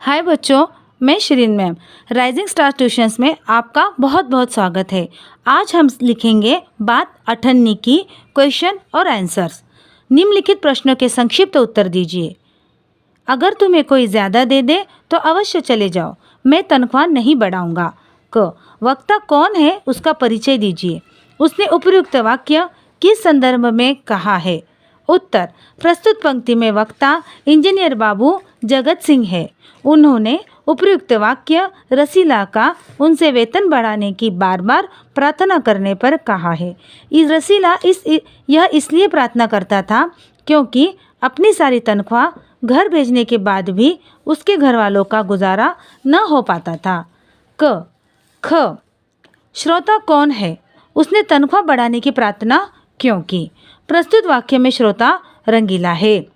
हाय बच्चों, मैं Shirin ma'am rising star tuitions में आपका बहुत बहुत स्वागत है। आज हम लिखेंगे बात 58 की क्वेश्चन और आंसर्स। निम्नलिखित प्रश्नों के संक्षिप्त उत्तर दीजिए। अगर तुम्हें कोई ज़्यादा दे दे तो अवश्य चले जाओ, मैं तनख्वाह नहीं बढ़ाऊंगा। क वक्ता कौन है उसका परिचय दीजिए। उसने उपयुक्त वाक्य किस संदर्भ में कहा है। उत्तर, प्रस्तुत पंक्ति में वक्ता इंजीनियर बाबू जगत सिंह है। उन्होंने उपयुक्त वाक्य रसीला का उनसे वेतन बढ़ाने की बार बार प्रार्थना करने पर कहा है। इस रसीला यह इसलिए प्रार्थना करता था क्योंकि अपनी सारी तनख्वाह घर भेजने के बाद भी उसके घर वालों का गुजारा न हो पाता था। ख श्रोता कौन है, उसने तनख्वाह बढ़ाने की प्रार्थना क्यों की। प्रस्तुत वाक्य में श्रोता रंगीला है।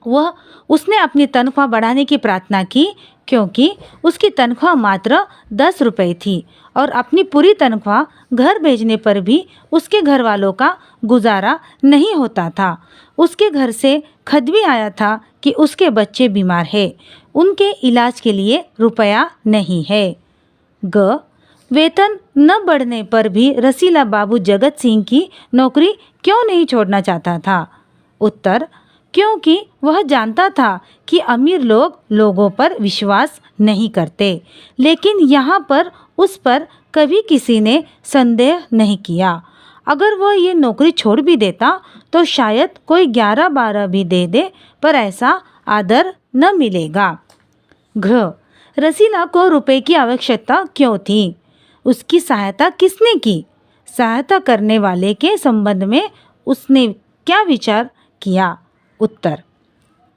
वह उसने अपनी तनख्वाह बढ़ाने की प्रार्थना की क्योंकि उसकी तनख्वाह मात्र 10 रुपये थी और अपनी पूरी तनख्वाह घर भेजने पर भी उसके घर वालों का गुजारा नहीं होता था। उसके घर से खत भी आया था कि उसके बच्चे बीमार हैं, उनके इलाज के लिए रुपया नहीं है। ग वेतन न बढ़ने पर भी रसीला बाबू जगत सिंह की नौकरी क्यों नहीं छोड़ना चाहता था। उत्तर, क्योंकि वह जानता था कि अमीर लोग लोगों पर विश्वास नहीं करते, लेकिन यहाँ पर उस पर कभी किसी ने संदेह नहीं किया। अगर वह ये नौकरी छोड़ भी देता तो शायद कोई 11-12 भी दे दे, पर ऐसा आदर न मिलेगा। घ रसीला को रुपए की आवश्यकता क्यों थी, उसकी सहायता किसने की। सहायता करने वाले के संबंध में उसने क्या विचार किया। उत्तर,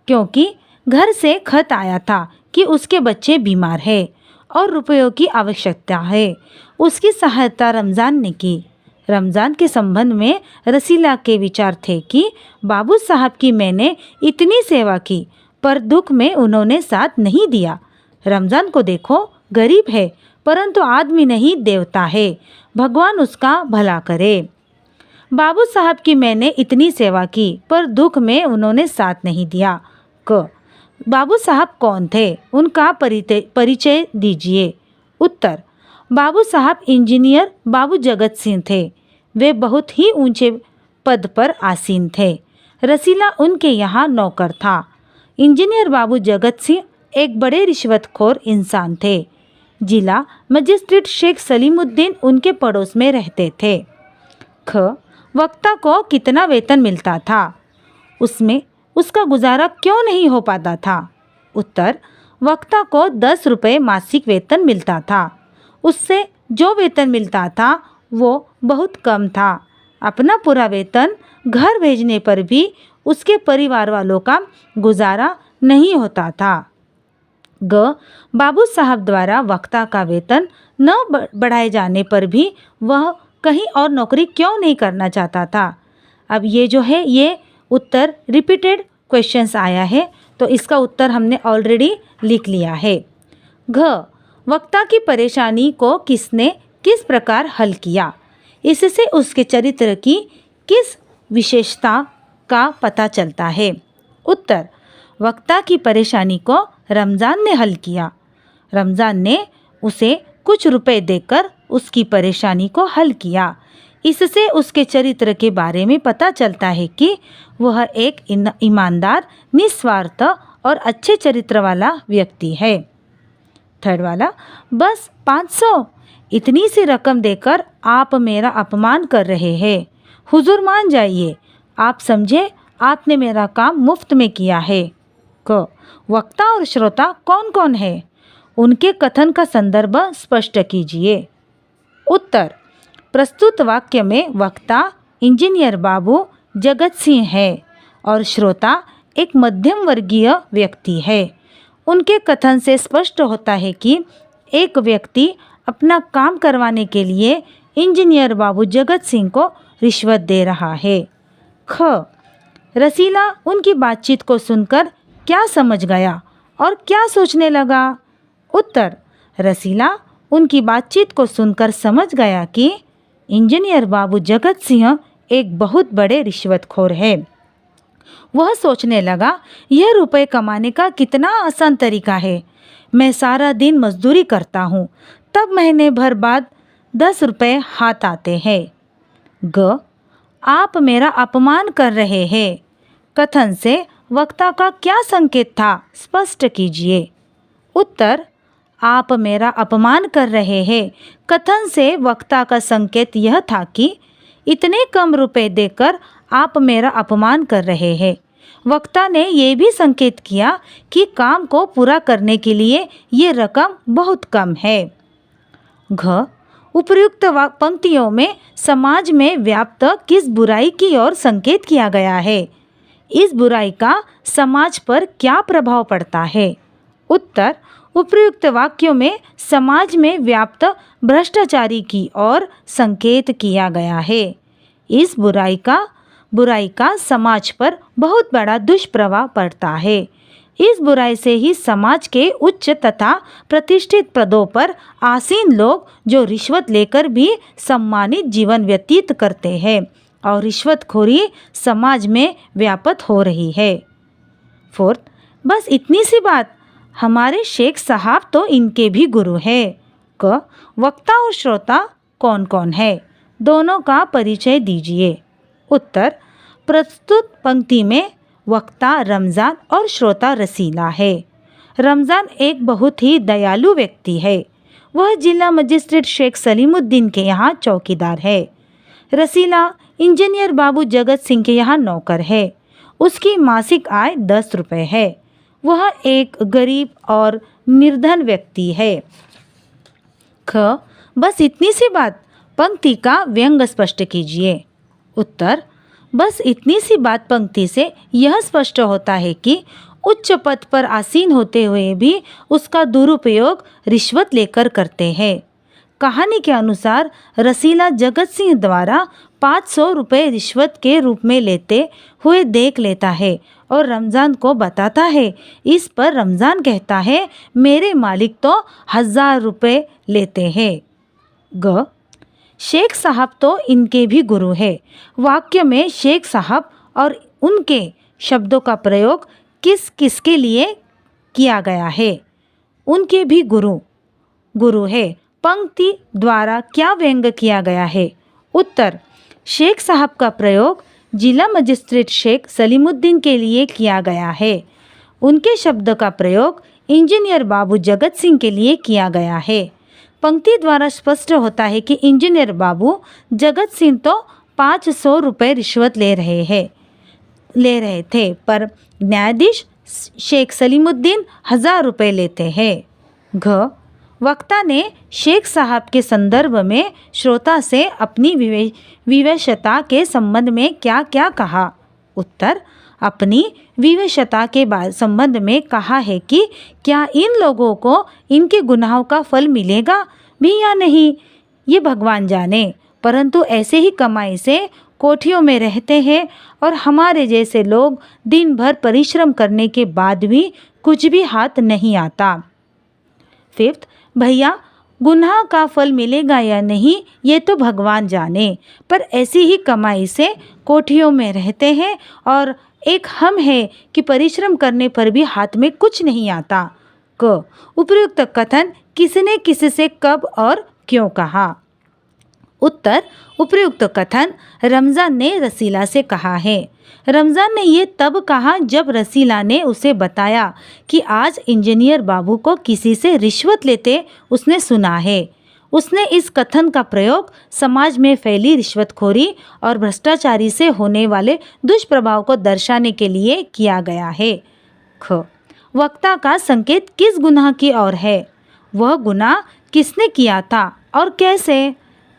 क्योंकि घर से खत आया था कि उसके बच्चे बीमार हैं और रुपयों की आवश्यकता है। उसकी सहायता रमज़ान ने की। रमज़ान के संबंध में रसीला के विचार थे कि बाबू साहब की मैंने इतनी सेवा की, पर दुख में उन्होंने साथ नहीं दिया। रमज़ान को देखो, गरीब है परंतु आदमी नहीं देवता है, भगवान उसका भला करे। बाबू साहब की मैंने इतनी सेवा की, पर दुख में उन्होंने साथ नहीं दिया। क बाबू साहब कौन थे, उनका परिचय दीजिए। उत्तर, बाबू साहब इंजीनियर बाबू जगत सिंह थे। वे बहुत ही ऊंचे पद पर आसीन थे। रसीला उनके यहाँ नौकर था। इंजीनियर बाबू जगत सिंह एक बड़े रिश्वतखोर इंसान थे। जिला मजिस्ट्रेट शेख सलीमुद्दीन उनके पड़ोस में रहते थे। ख वक्ता को कितना वेतन मिलता था, उसमें उसका गुजारा क्यों नहीं हो पाता था। उत्तर, वक्ता को 10 रुपये मासिक वेतन मिलता था। उससे जो वेतन मिलता था वो बहुत कम था। अपना पूरा वेतन घर भेजने पर भी उसके परिवार वालों का गुजारा नहीं होता था। ग बाबू साहब द्वारा वक्ता का वेतन न बढ़ाए जाने पर भी वह कहीं और नौकरी क्यों नहीं करना चाहता था। अब ये जो है ये उत्तर रिपीटेड क्वेश्चंस आया है, तो इसका उत्तर हमने ऑलरेडी लिख लिया है। घ वक्ता की परेशानी को किसने किस प्रकार हल किया, इससे उसके चरित्र की किस विशेषता का पता चलता है। उत्तर, वक्ता की परेशानी को रमज़ान ने हल किया। रमज़ान ने उसे कुछ रुपए देकर उसकी परेशानी को हल किया। इससे उसके चरित्र के बारे में पता चलता है कि वह एक ईमानदार, निस्वार्थ और अच्छे चरित्र वाला व्यक्ति है। थर्ड वाला, बस 500 इतनी सी रकम देकर आप मेरा अपमान कर रहे हैं। हुजूर मान जाइए, आप समझे आपने मेरा काम मुफ्त में किया है। क वक्ता और श्रोता कौन कौन है, उनके कथन का संदर्भ स्पष्ट कीजिए। उत्तर, प्रस्तुत वाक्य में वक्ता इंजीनियर बाबू जगत सिंह है और श्रोता एक मध्यम वर्गीय व्यक्ति है। उनके कथन से स्पष्ट होता है कि एक व्यक्ति अपना काम करवाने के लिए इंजीनियर बाबू जगत सिंह को रिश्वत दे रहा है। ख रसीला उनकी बातचीत को सुनकर क्या समझ गया और क्या सोचने लगा। उत्तर, रसीला उनकी बातचीत को सुनकर समझ गया कि इंजीनियर बाबू जगत सिंह एक बहुत बड़े रिश्वतखोर है। वह सोचने लगा, यह रुपए कमाने का कितना आसान तरीका है। मैं सारा दिन मजदूरी करता हूँ, तब महीने भर बाद 10 रुपए हाथ आते हैं। ग, आप मेरा अपमान कर रहे हैं। कथन से वक्ता का क्या संकेत था, स्पष्ट कीजिए। उत्तर, आप मेरा अपमान कर रहे हैं कथन से वक्ता का संकेत यह था कि इतने कम रुपए देकर आप मेरा अपमान कर रहे हैं। वक्ता ने यह भी संकेत किया कि काम को पूरा करने के लिए ये रकम बहुत कम है। घ, उपर्युक्त पंक्तियों में समाज में व्याप्त किस बुराई की ओर संकेत किया गया है? इस बुराई का समाज पर क्या प्रभाव पड़ता है? उत्तर, उपर्युक्त वाक्यों में समाज में व्याप्त भ्रष्टाचारी की ओर संकेत किया गया है। इस बुराई का समाज पर बहुत बड़ा दुष्प्रभाव पड़ता है। इस बुराई से ही समाज के उच्च तथा प्रतिष्ठित पदों पर आसीन लोग जो रिश्वत लेकर भी सम्मानित जीवन व्यतीत करते हैं और रिश्वतखोरी समाज में व्याप्त हो रही है। फोर्थ, बस इतनी सी बात, हमारे शेख साहब तो इनके भी गुरु है। क, वक्ता और श्रोता कौन कौन है? दोनों का परिचय दीजिए। उत्तर, प्रस्तुत पंक्ति में वक्ता रमज़ान और श्रोता रसीला है। रमज़ान एक बहुत ही दयालु व्यक्ति है। वह जिला मजिस्ट्रेट शेख सलीमुद्दीन के यहाँ चौकीदार है। रसीला इंजीनियर बाबू जगत सिंह के यहाँ नौकर है। उसकी मासिक आय 10 रुपये है। वह एक गरीब और निर्धन व्यक्ति है। ख, बस इतनी सी बात, पंक्ति का व्यंग स्पष्ट कीजिए। उत्तर, बस इतनी सी बात पंक्ति से यह स्पष्ट होता है कि उच्च पद पर आसीन होते हुए भी उसका दुरुपयोग रिश्वत लेकर करते हैं। कहानी के अनुसार रसीला जगत सिंह द्वारा 500 रुपये रिश्वत के रूप में लेते हुए देख लेता है और रमज़ान को बताता है। इस पर रमज़ान कहता है, मेरे मालिक तो 1000 रुपये लेते हैं। ग, शेख साहब तो इनके भी गुरु है। वाक्य में शेख साहब और उनके शब्दों का प्रयोग किस किसके लिए किया गया है? उनके भी गुरु है। पंक्ति द्वारा क्या व्यंग किया गया है? उत्तर, शेख साहब का प्रयोग जिला मजिस्ट्रेट शेख सलीमुद्दीन के लिए किया गया है। उनके शब्द का प्रयोग इंजीनियर बाबू जगत सिंह के लिए किया गया है। पंक्ति द्वारा स्पष्ट होता है कि इंजीनियर बाबू जगत सिंह तो 500 रुपये रिश्वत ले रहे थे, पर न्यायाधीश शेख सलीमुद्दीन 1000 रुपये लेते हैं। घ, वक्ता ने शेख साहब के संदर्भ में श्रोता से अपनी विवशता के संबंध में क्या क्या कहा? उत्तर, अपनी विवशता के संबंध में कहा है कि क्या इन लोगों को इनके गुनाहों का फल मिलेगा भी या नहीं, ये भगवान जाने, परंतु ऐसे ही कमाई से कोठियों में रहते हैं और हमारे जैसे लोग दिन भर परिश्रम करने के बाद भी कुछ भी हाथ नहीं आता। फिफ्थ, भैया गुनाह का फल मिलेगा या नहीं ये तो भगवान जाने, पर ऐसी ही कमाई से कोठियों में रहते हैं और एक हम है कि परिश्रम करने पर भी हाथ में कुछ नहीं आता। क, उपर्युक्त कथन किसने किससे कब और क्यों कहा? उत्तर, उपर्युक्त कथन रमज़ान ने रसीला से कहा है। रमज़ान ने ये तब कहा जब रसीला ने उसे बताया कि आज इंजीनियर बाबू को किसी से रिश्वत लेते उसने सुना है। उसने इस कथन का प्रयोग समाज में फैली रिश्वतखोरी और भ्रष्टाचारी से होने वाले दुष्प्रभाव को दर्शाने के लिए किया गया है। ख, वक्ता का संकेत किस गुनाह की ओर है? वह गुनाह किसने किया था और कैसे?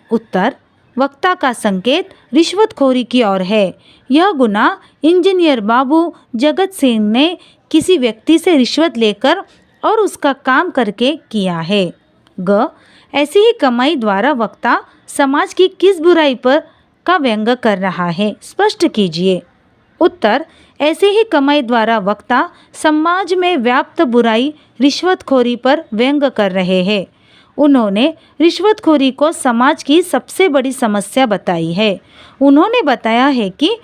उत्तर, वक्ता का संकेत रिश्वतखोरी की ओर है। यह गुनाह इंजीनियर बाबू जगत सिंह ने किसी व्यक्ति से रिश्वत लेकर और उसका काम करके किया है। ग, ऐसी ही कमाई द्वारा वक्ता समाज की किस बुराई पर का व्यंग कर रहा है, स्पष्ट कीजिए। उत्तर, ऐसे ही कमाई द्वारा वक्ता समाज में व्याप्त बुराई रिश्वतखोरी पर व्यंग कर रहे हैं। उन्होंने रिश्वतखोरी को समाज की सबसे बड़ी समस्या बताई है। उन्होंने बताया है कि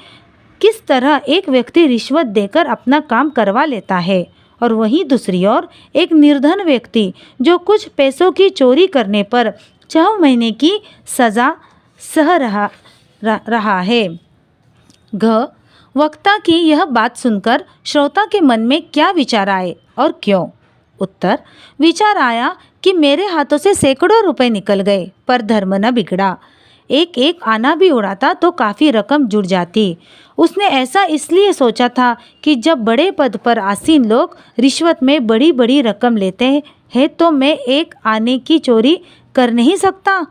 किस तरह एक व्यक्ति रिश्वत देकर अपना काम करवा लेता है और वहीं दूसरी ओर एक निर्धन व्यक्ति जो कुछ पैसों की चोरी करने पर 6 महीने की सज़ा सह रहा है। घ वक्ता की यह बात सुनकर श्रोता के मन में क्या विचार आए और क्यों? उत्तर, विचार आया कि मेरे हाथों से सैकड़ों रुपए निकल गए पर धर्म न बिगड़ा। एक एक आना भी उड़ाता तो काफ़ी रकम जुड़ जाती। उसने ऐसा इसलिए सोचा था कि जब बड़े पद पर आसीन लोग रिश्वत में बड़ी बड़ी रकम लेते हैं तो मैं एक आने की चोरी कर नहीं सकता।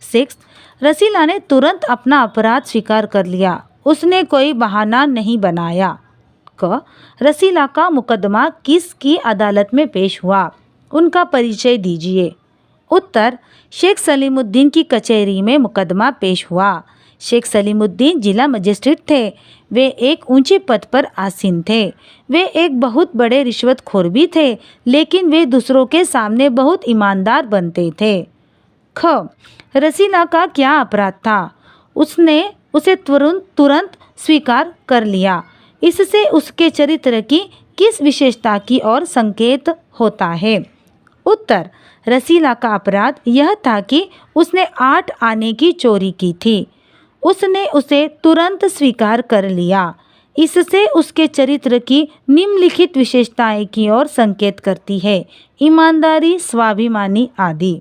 6. रसीला ने तुरंत अपना अपराध स्वीकार कर लिया। उसने कोई बहाना नहीं बनाया। क. रसीला का मुकदमा किसकी अदालत में पेश हुआ? उनका परिचय दीजिए। उत्तर, शेख सलीमुद्दीन की कचहरी में मुकदमा पेश हुआ। शेख सलीमुद्दीन जिला मजिस्ट्रेट थे। वे एक ऊंचे पद पर आसीन थे। वे एक बहुत बड़े रिश्वतखोर भी थे, लेकिन वे दूसरों के सामने बहुत ईमानदार बनते थे। ख. रसीला का क्या अपराध था? उसने उसे तुरंत स्वीकार कर लिया। इससे उसके चरित्र की किस विशेषता की ओर संकेत होता है? उत्तर, रसीला का अपराध यह था कि उसने 8 आने की चोरी की थी। उसने उसे तुरंत स्वीकार कर लिया। इससे उसके चरित्र की निम्नलिखित विशेषताएं की ओर संकेत करती है: ईमानदारी, स्वाभिमानी आदि।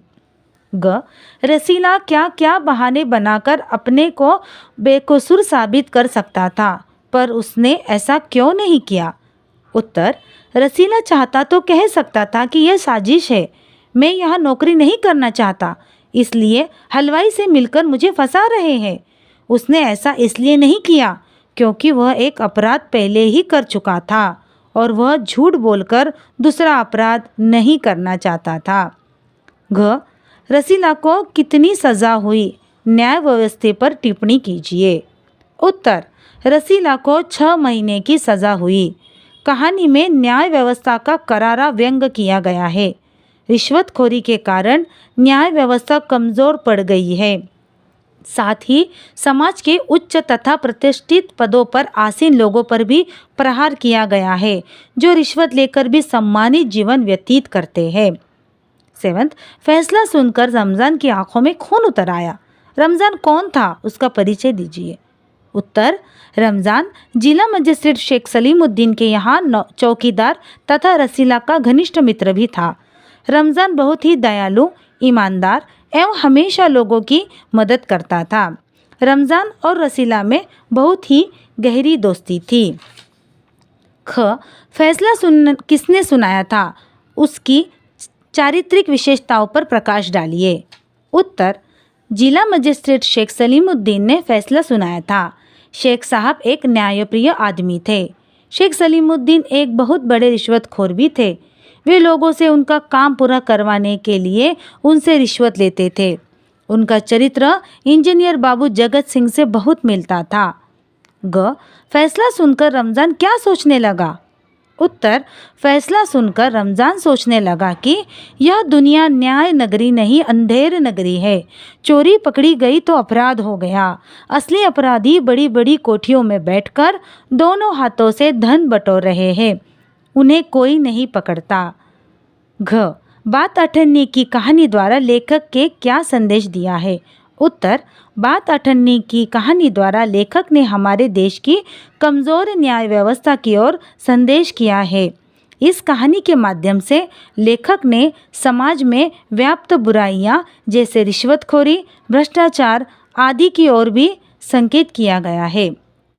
ग. रसीला क्या क्या बहाने बनाकर अपने को बेकसूर साबित कर सकता था, पर उसने ऐसा क्यों नहीं किया? उत्तर, रसीला चाहता तो कह सकता था कि यह साजिश है, मैं यहाँ नौकरी नहीं करना चाहता, इसलिए हलवाई से मिलकर मुझे फंसा रहे हैं। उसने ऐसा इसलिए नहीं किया क्योंकि वह एक अपराध पहले ही कर चुका था और वह झूठ बोलकर दूसरा अपराध नहीं करना चाहता था। घ. रसीला को कितनी सज़ा हुई? न्याय व्यवस्था पर टिप्पणी कीजिए। उत्तर, रसीला को 6 महीने की सज़ा हुई। कहानी में न्याय व्यवस्था का करारा व्यंग किया गया है। रिश्वतखोरी के कारण न्याय व्यवस्था कमज़ोर पड़ गई है। साथ ही समाज के उच्च तथा प्रतिष्ठित पदों पर आसीन लोगों पर भी प्रहार किया गया है, जो रिश्वत लेकर भी सम्मानित जीवन व्यतीत करते हैं। 7. फैसला सुनकर रमज़ान की आंखों में खून उतर आया। रमज़ान कौन था? उसका परिचय दीजिए। उत्तर, रमज़ान जिला मजिस्ट्रेट शेख सलीमुद्दीन के यहाँ चौकीदार तथा रसीला का घनिष्ठ मित्र भी था। रमज़ान बहुत ही दयालु, ईमानदार एवं हमेशा लोगों की मदद करता था। रमज़ान और रसीला में बहुत ही गहरी दोस्ती थी। ख. फैसला किसने सुनाया था? उसकी चारित्रिक विशेषताओं पर प्रकाश डालिए। उत्तर, जिला मजिस्ट्रेट शेख सलीमुद्दीन ने फैसला सुनाया था। शेख साहब एक न्यायप्रिय आदमी थे। शेख सलीमुद्दीन एक बहुत बड़े रिश्वतखोर भी थे। वे लोगों से उनका काम पूरा करवाने के लिए उनसे रिश्वत लेते थे। उनका चरित्र इंजीनियर बाबू जगत सिंह से बहुत मिलता था। ग. फैसला सुनकर रमज़ान क्या सोचने लगा? उत्तर, फैसला सुनकर रमज़ान सोचने लगा कि यह दुनिया न्याय नगरी नहीं, अंधेर नगरी है। चोरी पकड़ी गई तो अपराध हो गया। असली अपराधी बड़ी बड़ी कोठियों में बैठकर दोनों हाथों से धन बटोर रहे हैं, उन्हें कोई नहीं पकड़ता। घ. बात अठन्नी की कहानी द्वारा लेखक के क्या संदेश दिया है? उत्तर, बात अठन्नी की कहानी द्वारा लेखक ने हमारे देश की कमज़ोर न्याय व्यवस्था की ओर संदेश किया है। इस कहानी के माध्यम से लेखक ने समाज में व्याप्त बुराइयां जैसे रिश्वतखोरी, भ्रष्टाचार आदि की ओर भी संकेत किया गया है।